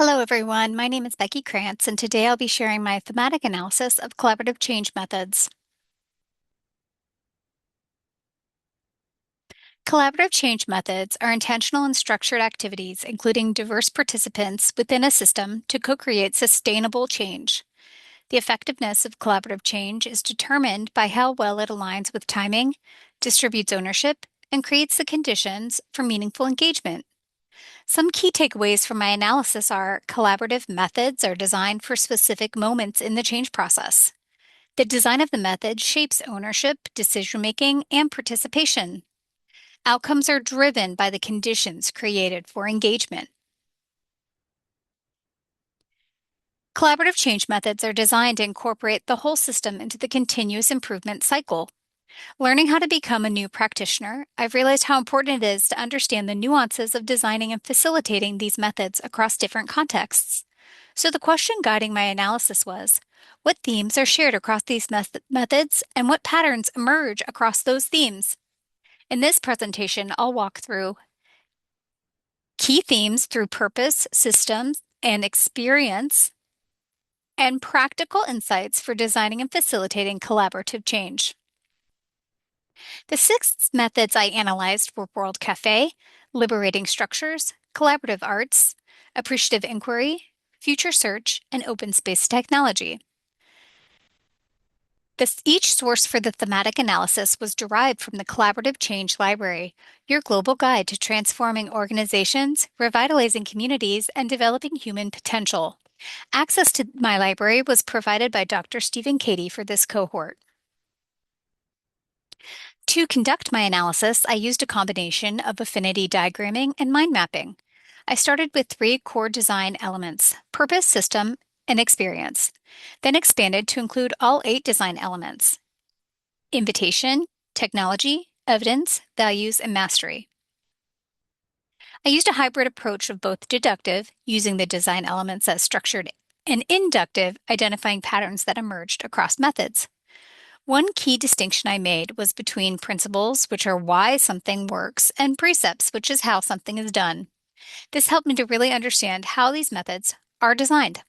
Hello, everyone. My name is Becky Crance, and today I'll be sharing my thematic analysis of collaborative change methods. Collaborative change methods are intentional and structured activities, including diverse participants within a system to co-create sustainable change. The effectiveness of collaborative change is determined by how well it aligns with timing, distributes ownership, and creates the conditions for meaningful engagement. Some key takeaways from my analysis are collaborative methods are designed for specific moments in the change process. The design of the method shapes ownership, decision making, and participation. Outcomes are driven by the conditions created for engagement. Collaborative change methods are designed to incorporate the whole system into the continuous improvement cycle. Learning how to become a new practitioner, I've realized how important it is to understand the nuances of designing and facilitating these methods across different contexts. So the question guiding my analysis was, what themes are shared across these methods and what patterns emerge across those themes? In this presentation, I'll walk through key themes through purpose, systems, and experience, and practical insights for designing and facilitating collaborative change. The six methods I analyzed were World Cafe, liberating structures, collaborative arts, appreciative inquiry, future search, and open space technology. Each source for the thematic analysis was derived from the Collaborative Change Library, your global guide to transforming organizations, revitalizing communities, and developing human potential. Access to my library was provided by Dr. Stephen Cady for this cohort. To conduct my analysis, I used a combination of affinity diagramming and mind mapping. I started with three core design elements: purpose, system, and experience, then expanded to include all 8 design elements: invitation, technology, evidence, values, and mastery. I used a hybrid approach of both deductive, using the design elements as structured, and inductive, identifying patterns that emerged across methods. One key distinction I made was between principles, which are why something works, and precepts, which is how something is done. This helped me to really understand how these methods are designed.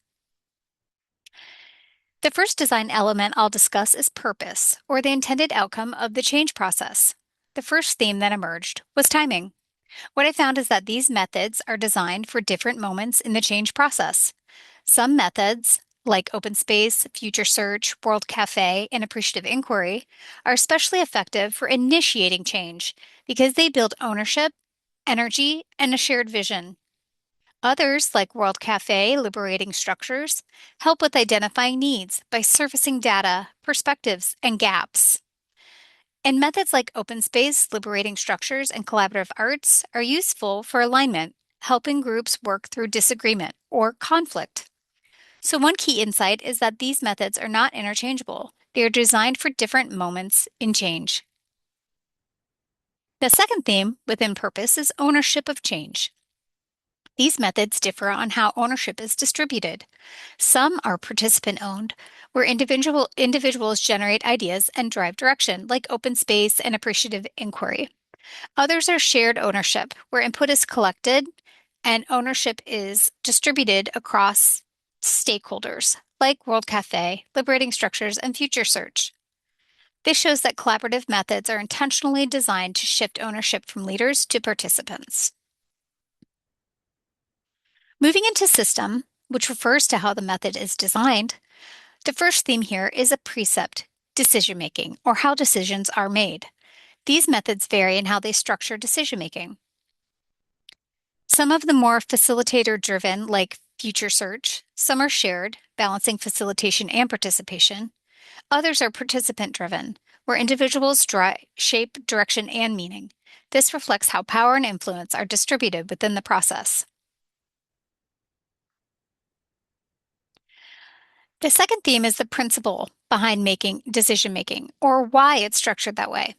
The first design element I'll discuss is purpose, or the intended outcome of the change process. The first theme that emerged was timing. What I found is that these methods are designed for different moments in the change process. Some methods, like open space, future search, World Cafe, and appreciative inquiry, are especially effective for initiating change because they build ownership, energy, and a shared vision. Others, like World Cafe, liberating structures, help with identifying needs by surfacing data, perspectives, and gaps. And methods like open space, liberating structures, and collaborative arts are useful for alignment, helping groups work through disagreement or conflict. So, one key insight is that these methods are not interchangeable. They are designed for different moments in change. The second theme within purpose is ownership of change. These methods differ on how ownership is distributed. Some are participant owned, where individuals generate ideas and drive direction, like open space and appreciative inquiry. Others are shared ownership, where input is collected and ownership is distributed across stakeholders, like World Cafe, liberating structures, and future search. This shows that collaborative methods are intentionally designed to shift ownership from leaders to participants. Moving into system, which refers to how the method is designed, the first theme here is a precept, decision making, or how decisions are made. These methods vary in how they structure decision making. Some of them more facilitator driven, like future search. Some are shared, balancing facilitation and participation. Others are participant driven, where individuals shape direction and meaning. This reflects how power and influence are distributed within the process. The second theme is the principle behind making decision making, or why it's structured that way.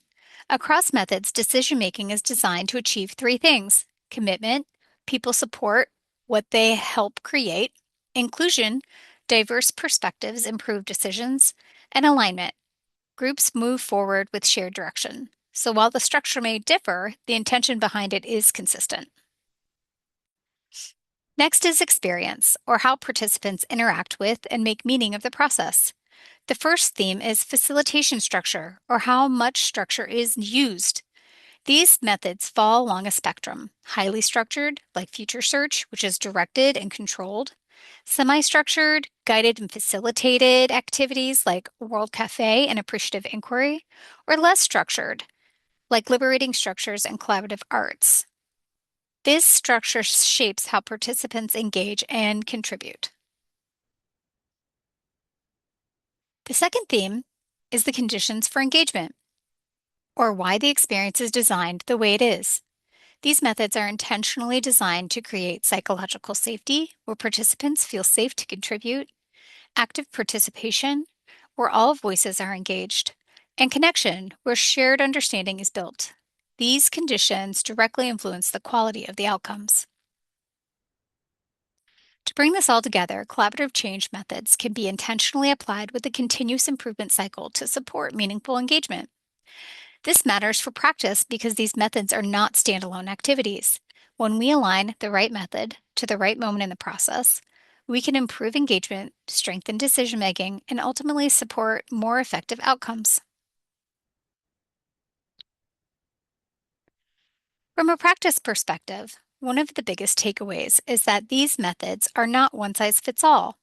Across methods, decision making is designed to achieve 3 things: commitment, people support what they help create, inclusion, diverse perspectives improve decisions, and alignment. Groups move forward with shared direction. So while the structure may differ, the intention behind it is consistent. Next is experience, or how participants interact with and make meaning of the process. The first theme is facilitation structure, or how much structure is used. These methods fall along a spectrum: highly structured, like future search, which is directed and controlled; semi-structured, guided and facilitated activities like World Cafe and appreciative inquiry; or less structured, like liberating structures and collaborative arts. This structure shapes how participants engage and contribute. The second theme is the conditions for engagement, or why the experience is designed the way it is. These methods are intentionally designed to create psychological safety, where participants feel safe to contribute; active participation, where all voices are engaged; and connection, where shared understanding is built. These conditions directly influence the quality of the outcomes. To bring this all together, collaborative change methods can be intentionally applied with a continuous improvement cycle to support meaningful engagement. This matters for practice because these methods are not standalone activities. When we align the right method to the right moment in the process, we can improve engagement, strengthen decision making, and ultimately support more effective outcomes. From a practice perspective, one of the biggest takeaways is that these methods are not one size fits all.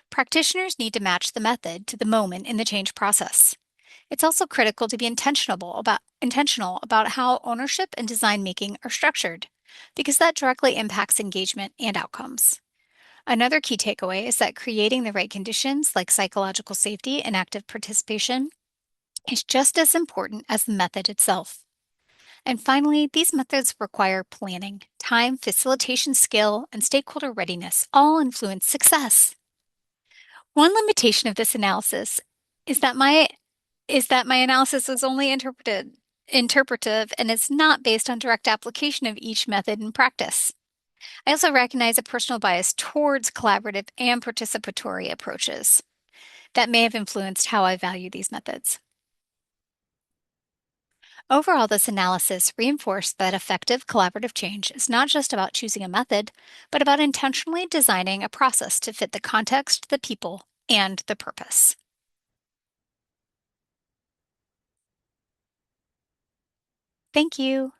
Practitioners need to match the method to the moment in the change process. It's also critical to be intentional about how ownership and design making are structured, because that directly impacts engagement and outcomes. Another key takeaway is that creating the right conditions, like psychological safety and active participation, is just as important as the method itself. And finally, these methods require planning. Time, facilitation skill, and stakeholder readiness all influence success. One limitation of this analysis is that my analysis is only interpretive and is not based on direct application of each method in practice. I also recognize a personal bias towards collaborative and participatory approaches that may have influenced how I value these methods. Overall, this analysis reinforced that effective collaborative change is not just about choosing a method, but about intentionally designing a process to fit the context, the people, and the purpose. Thank you.